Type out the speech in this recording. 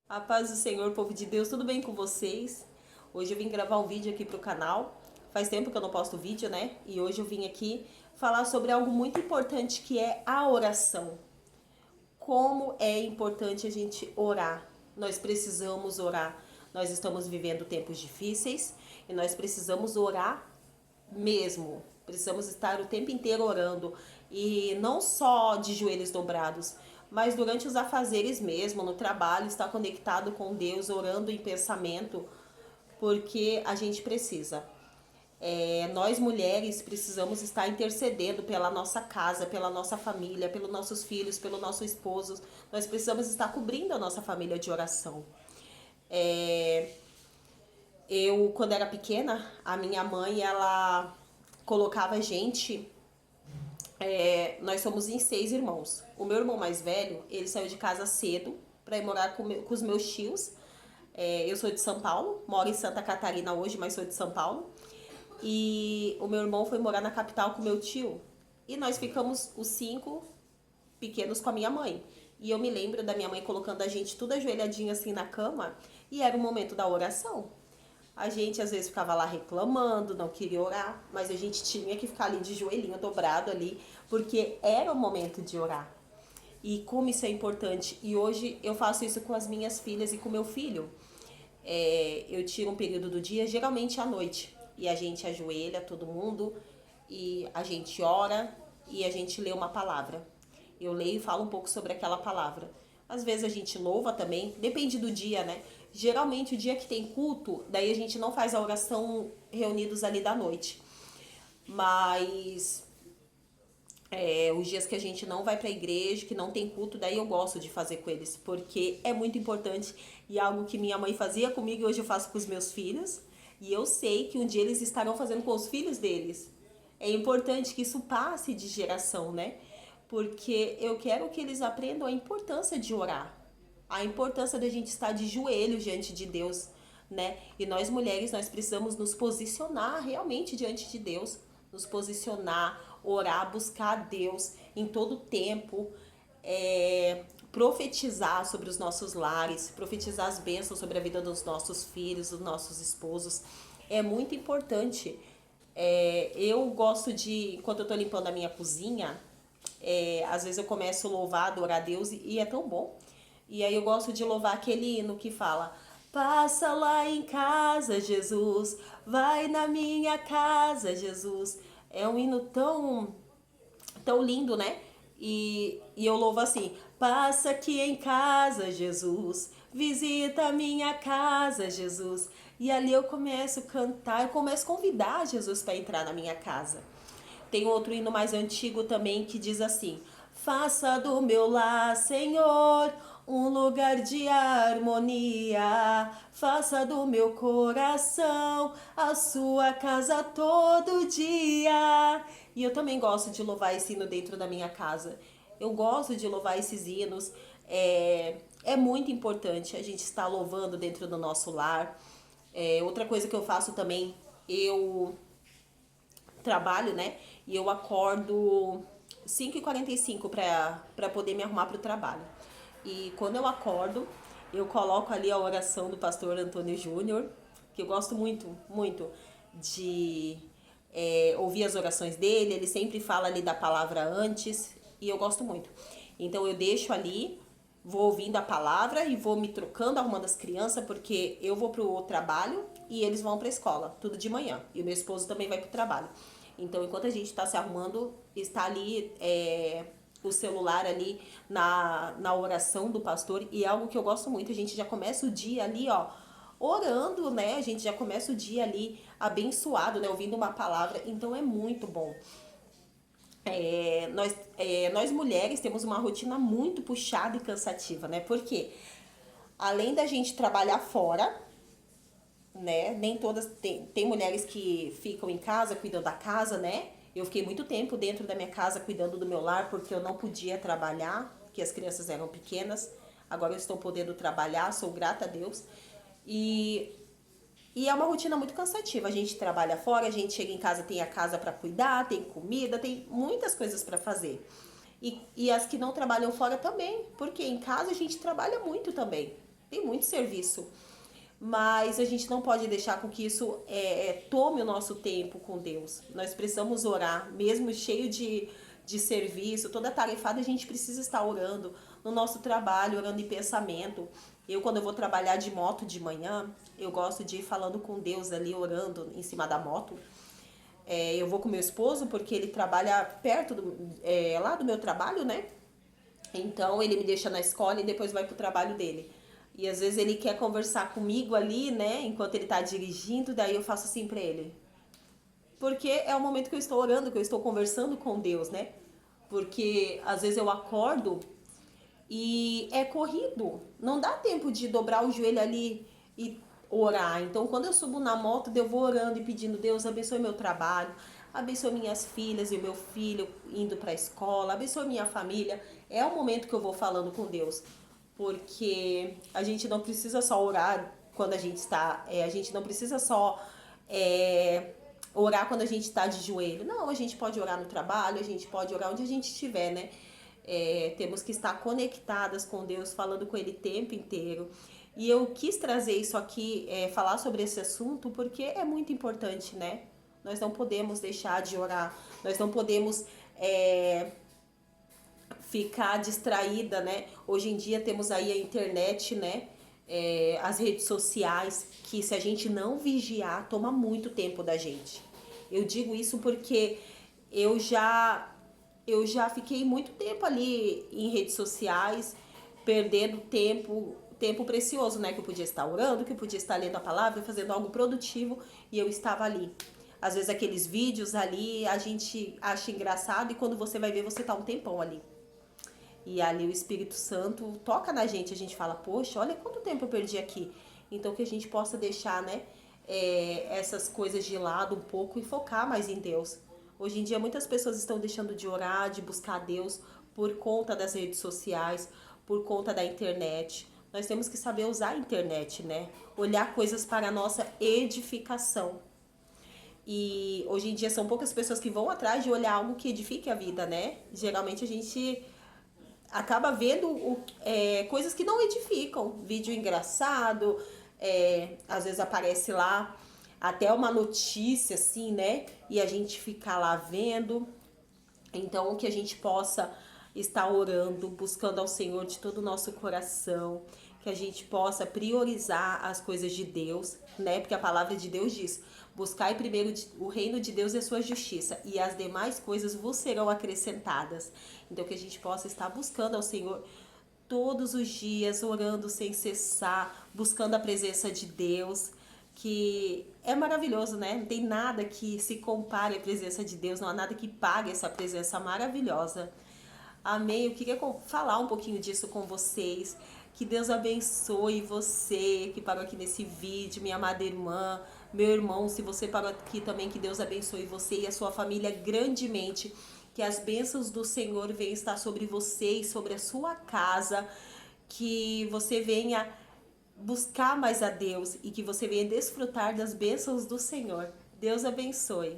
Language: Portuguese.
A paz do Senhor, povo de Deus, tudo bem com vocês? Hoje eu vim gravar um vídeo aqui pro canal. Faz tempo que eu não posto vídeo, né? E hoje eu vim aqui falar sobre algo muito importante que é a oração. Como é importante a gente orar. Nós precisamos orar. Nós estamos vivendo tempos difíceis e nós precisamos orar mesmo. Precisamos estar o tempo inteiro orando e não só de joelhos dobrados, mas durante os afazeres mesmo, no trabalho, estar conectado com Deus, orando em pensamento, porque a gente precisa. Nós mulheres precisamos estar intercedendo pela nossa casa, pela nossa família, pelos nossos filhos, pelo nosso esposo. Nós precisamos estar cobrindo a nossa família de oração. É, eu, quando era pequena, a minha mãe, ela colocava a gente. Nós somos em 6 irmãos. O meu irmão mais velho, ele saiu de casa cedo para ir morar com os meus tios. Eu sou de São Paulo, moro em Santa Catarina hoje, mas sou de São Paulo. E o meu irmão foi morar na capital com meu tio. E nós ficamos os 5 pequenos com a minha mãe. E eu me lembro da minha mãe colocando a gente tudo ajoelhadinho assim na cama. E era o momento da oração. A gente às vezes ficava lá reclamando, não queria orar, mas a gente tinha que ficar ali de joelhinho dobrado ali, porque era o momento de orar. E como isso é importante. E hoje eu faço isso com as minhas filhas e com meu filho. Eu tiro um período do dia, geralmente à noite. E a gente ajoelha, todo mundo, e a gente ora e a gente lê uma palavra. Eu leio e falo um pouco sobre aquela palavra. Às vezes a gente louva também, depende do dia, né? Geralmente o dia que tem culto, daí a gente não faz a oração reunidos ali da noite. Mas os dias que a gente não vai pra igreja, que não tem culto, daí eu gosto de fazer com eles, porque é muito importante e é algo que minha mãe fazia comigo e hoje eu faço com os meus filhos. E eu sei que um dia eles estarão fazendo com os filhos deles. É importante que isso passe de geração, né? Porque eu quero que eles aprendam a importância de orar, a importância da gente estar de joelhos diante de Deus, né? E nós mulheres, nós precisamos nos posicionar realmente diante de Deus, nos posicionar, orar, buscar a Deus em todo tempo, profetizar sobre os nossos lares, profetizar as bênçãos sobre a vida dos nossos filhos, dos nossos esposos. É muito importante. Eu gosto de, enquanto eu tô limpando a minha cozinha, às vezes eu começo a louvar, adorar a Deus e é tão bom. E aí eu gosto de louvar aquele hino que fala: passa lá em casa, Jesus, vai na minha casa, Jesus. É um hino tão lindo, né? E eu louvo assim: passa aqui em casa, Jesus, visita a minha casa, Jesus. E ali eu começo a cantar, eu começo a convidar Jesus para entrar na minha casa. Tem outro hino mais antigo também que diz assim: faça do meu lar, Senhor, um lugar de harmonia. Faça do meu coração a sua casa todo dia. E eu também gosto de louvar esse hino dentro da minha casa. Eu gosto de louvar esses hinos. É muito importante a gente estar louvando dentro do nosso lar. Outra coisa que eu faço também, eu trabalho, né? E eu acordo 5h45 para poder me arrumar para o trabalho. E quando eu acordo, eu coloco ali a oração do pastor Antônio Júnior, que eu gosto muito, muito de ouvir as orações dele. Ele sempre fala ali da palavra antes e eu gosto muito. Então eu deixo ali, vou ouvindo a palavra e vou me trocando, arrumando as crianças, porque eu vou pro trabalho e eles vão pra escola, tudo de manhã. E o meu esposo também vai pro trabalho. Então, enquanto a gente está se arrumando, está ali o celular ali na oração do pastor. E é algo que eu gosto muito. A gente já começa o dia ali, ó, orando, né? A gente já começa o dia ali abençoado, né? Ouvindo uma palavra. Então, é muito bom. Nós mulheres temos uma rotina muito puxada e cansativa, né? Porque além da gente trabalhar fora, né? Nem todas. Tem mulheres que ficam em casa, cuidam da casa, né? Eu fiquei muito tempo dentro da minha casa cuidando do meu lar porque eu não podia trabalhar, porque as crianças eram pequenas. Agora eu estou podendo trabalhar, sou grata a Deus. E, e é uma rotina muito cansativa. A gente trabalha fora, a gente chega em casa, tem a casa para cuidar, tem comida, tem muitas coisas para fazer. E as que não trabalham fora também, porque em casa a gente trabalha muito também. Tem muito serviço. Mas a gente não pode deixar com que isso tome o nosso tempo com Deus. Nós precisamos orar, mesmo cheio de serviço, toda tarefada, a gente precisa estar orando no nosso trabalho, orando em pensamento. Eu, quando eu vou trabalhar de moto de manhã, eu gosto de ir falando com Deus ali, orando em cima da moto. Eu vou com meu esposo, porque ele trabalha perto lá do meu trabalho, né? Então ele me deixa na escola e depois vai pro trabalho dele. E às vezes ele quer conversar comigo ali, né, enquanto ele tá dirigindo, daí eu faço assim pra ele. Porque é o momento que eu estou orando, que eu estou conversando com Deus, né? Porque às vezes eu acordo e é corrido. Não dá tempo de dobrar o joelho ali e orar. Então, quando eu subo na moto, eu vou orando e pedindo: Deus, abençoe meu trabalho, abençoe minhas filhas e o meu filho indo para a escola, abençoe minha família. É o momento que eu vou falando com Deus. Porque a gente não precisa só orar quando a gente está. A gente não precisa só orar quando a gente está de joelho. Não, a gente pode orar no trabalho, a gente pode orar onde a gente estiver, né? Temos que estar conectadas com Deus, falando com Ele o tempo inteiro. E eu quis trazer isso aqui, falar sobre esse assunto, porque é muito importante, né? Nós não podemos deixar de orar, nós não podemos ficar distraída, né? Hoje em dia temos aí a internet, né? As redes sociais, que se a gente não vigiar, toma muito tempo da gente. Eu digo isso porque eu já eu já fiquei muito tempo ali em redes sociais, perdendo tempo precioso, né? Que eu podia estar orando, que eu podia estar lendo a palavra, fazendo algo produtivo, e eu estava ali. Às vezes aqueles vídeos ali a gente acha engraçado e quando você vai ver você tá um tempão ali. E ali o Espírito Santo toca na gente, a gente fala: poxa, olha quanto tempo eu perdi aqui. Então que a gente possa deixar, né, essas coisas de lado um pouco e focar mais em Deus. Hoje em dia muitas pessoas estão deixando de orar, de buscar Deus por conta das redes sociais, por conta da internet. Nós temos que saber usar a internet, né? Olhar coisas para a nossa edificação. E hoje em dia são poucas pessoas que vão atrás de olhar algo que edifique a vida, né? Geralmente a gente acaba vendo coisas que não edificam. Vídeo engraçado, às vezes aparece lá até uma notícia assim, né? E a gente fica lá vendo. Então, que a gente possa estar orando, buscando ao Senhor de todo o nosso coração, que a gente possa priorizar as coisas de Deus, né? Porque a palavra de Deus diz: buscai primeiro o reino de Deus e a sua justiça, e as demais coisas vos serão acrescentadas. Então, que a gente possa estar buscando ao Senhor todos os dias, orando sem cessar, buscando a presença de Deus, que é maravilhoso, né? Não tem nada que se compare à presença de Deus, não há nada que pague essa presença maravilhosa. Amém. Eu queria falar um pouquinho disso com vocês. Que Deus abençoe você que parou aqui nesse vídeo, minha amada irmã, meu irmão, se você parou aqui também, que Deus abençoe você e a sua família grandemente. Que as bênçãos do Senhor venham estar sobre você e sobre a sua casa. Que você venha buscar mais a Deus e que você venha desfrutar das bênçãos do Senhor. Deus abençoe.